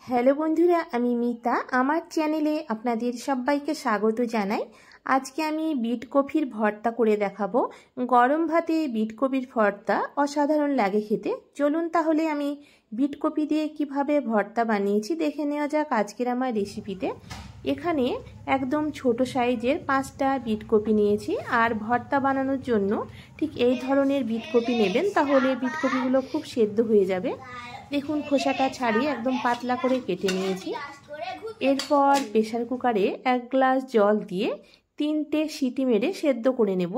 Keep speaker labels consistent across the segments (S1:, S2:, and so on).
S1: Hello বন্ধুরা, আমি মিতা। আমার চ্যানেলে আপনাদের সবাইকে স্বাগত জানাই। আজকে আমি বিট কপির ভর্তা করে দেখাবো। গরম ভাতে বিট কপির ভর্তা অসাধারণ লাগে খেতে। চলুন তাহলে আমি বিট কপি দিয়ে কিভাবে ভর্তা বানিয়েছি দেখে নেওয়া যাক আজকের আমার রেসিপিতে। এখানে একদম ছোট সাইজের 5টা বিট কপি নিয়েছি। আর ভর্তা বানানোর জন্য ঠিক এই ধরনের বিট কপি নেবেন, তাহলে বিট কপিগুলো খুব সেদ্ধ হয়ে যাবে। দেখুন, খোসাটা ছাড়িয়ে একদম পাতলা করে কেটে নিয়েছি। এরপর প্রেসার কুকারে 1 গ্লাস জল দিয়ে 3টে সিটি মেরে সেদ্ধ করে নেব।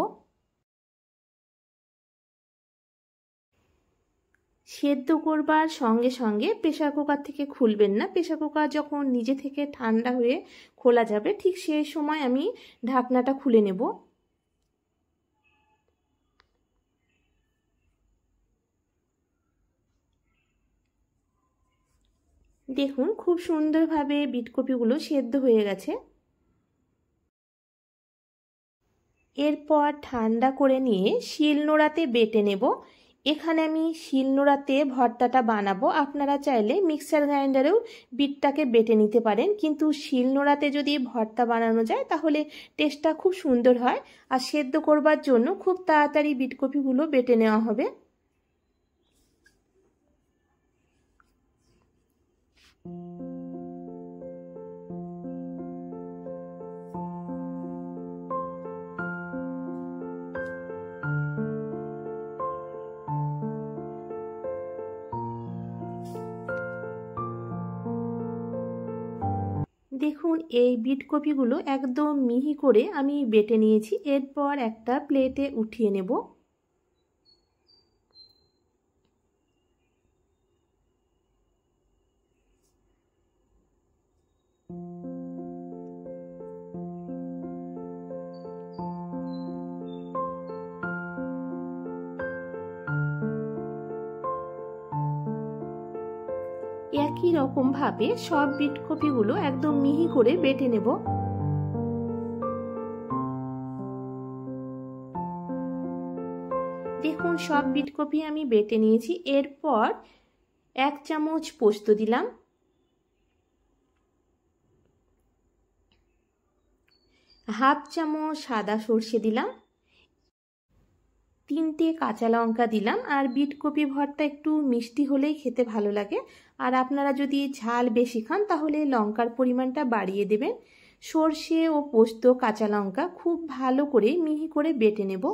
S1: সেদ্ধ করবার সঙ্গে সঙ্গে প্রেসার কুকার থেকে খুলবেন না। প্রেসার কুকার যখন নিজে থেকে ঠান্ডা হয়ে খোলা যাবে, ঠিক সেই সময় আমি ঢাকনাটা খুলে নেব। দেখুন, খুব সুন্দরভাবে বিট কপিগুলো সেদ্ধ হয়ে গেছে। এরপর ঠান্ডা করে নিয়ে শিলনোড়াতে বেটে নেব। এখানে আমি শিলনোড়াতে ভর্তাটা বানাবো। আপনারা চাইলে মিক্সার গ্রাইন্ডারেও বিটটাকে বেটে নিতে পারেন, কিন্তু শিলনোড়াতে যদি ভর্তা বানানো যায় তাহলে টেস্টটা খুব সুন্দর হয়। আর সেদ্ধ করবার জন্য খুব তাড়াতাড়ি বিট কপিগুলো বেটে নেওয়া হবে। দেখুন, এই বিট কপিগুলো একদম মিহি করে আমি বেটে নিয়েছি। এরপর একটা প্লেটে উঠিয়ে নেব। একই রকম ভাবে সব বিট কপিগুলো একদম মিহি করে বেটে নেব। দেখুন, সব বিট কপি আমি বেটে নিয়েছি। এরপর 1 চামচ পোস্ত দিলাম, 1/2 চামচ সাদা সর্ষে দিলাম, 3টে কাঁচা লঙ্কা দিলাম। আর বিট কপি ভর্তা একটু মিষ্টি হলেই খেতে ভালো লাগে। আর আপনারা যদি ঝাল বেশি খান তাহলে লঙ্কার পরিমাণটা বাড়িয়ে দেবেন। সর্ষে ও পোস্ত, কাঁচা লঙ্কা খুব ভালো করে মিহি করে বেটে নেব।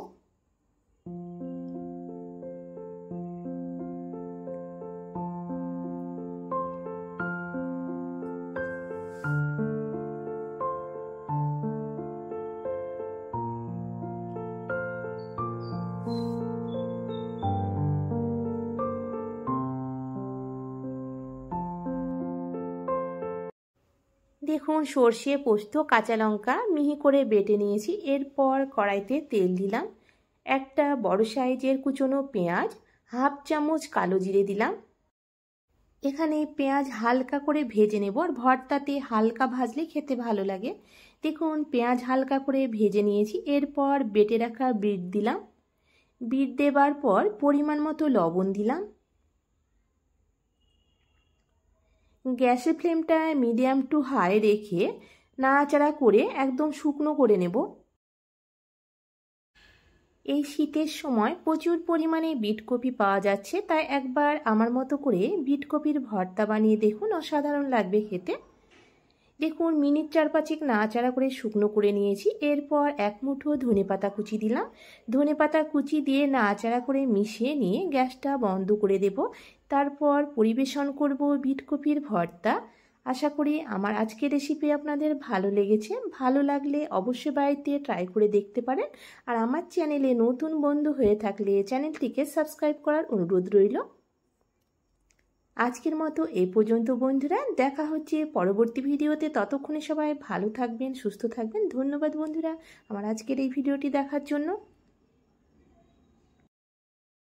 S1: দেখুন, সর্ষে, পোস্ত, কাঁচা লঙ্কা মিহি করে বেটে নিয়েছি। এরপর কড়াইতে তেল দিলাম, একটা বড় সাইজের কুচনো পেঁয়াজ, 1/2 চামচ কালো জিরে দিলাম। এখানে পেঁয়াজ হালকা করে ভেজে নেব। আর ভর্তাতে হালকা ভাজলে খেতে ভালো লাগে। দেখুন, পেঁয়াজ হালকা করে ভেজে নিয়েছি। এরপর বেটে রাখা বিট দিলাম। বিট দেবার পর পরিমাণ মতো লবণ দিলাম। গ্যাসের ফ্লেমটা মিডিয়াম টু হাই রেখে নাড়াচাড়া করে একদম শুকনো করে নেব। এই শীতের সময় প্রচুর পরিমাণে বিট কপি পাওয়া যাচ্ছে, তাই একবার আমার মতো করে বিট কপির ভর্তা বানিয়ে দেখুন, অসাধারণ লাগবে খেতে। দেখুন, মিনিট 4-5 নাড়াচাড়া করে শুকনো করে নিয়েছি। এরপর 1 মুঠো ধনেপাতা কুচি দিলাম। ধনেপাতা কুচি দিয়ে নাড়াচাড়া করে মিশিয়ে নিয়ে গ্যাসটা বন্ধ করে দেব। তারপর পরিবেশন করব বিট কপির ভর্তা। আশা করি আমার আজকের রেসিপি আপনাদের ভালো লেগেছে। ভালো লাগলে অবশ্যই বাড়িতে ট্রাই করে দেখতে পারেন। আর আমার চ্যানেলে নতুন বন্ধু হয়ে থাকলে চ্যানেলটিকে সাবস্ক্রাইব করার অনুরোধ রইল। আজকের মতো এই পর্যন্ত বন্ধুরা, দেখা হচ্ছে পরবর্তী ভিডিওতে। ততক্ষণে সবাই ভালো থাকবেন, সুস্থ থাকবেন। ধন্যবাদ বন্ধুরা আমার আজকের এই ভিডিওটি দেখার জন্য।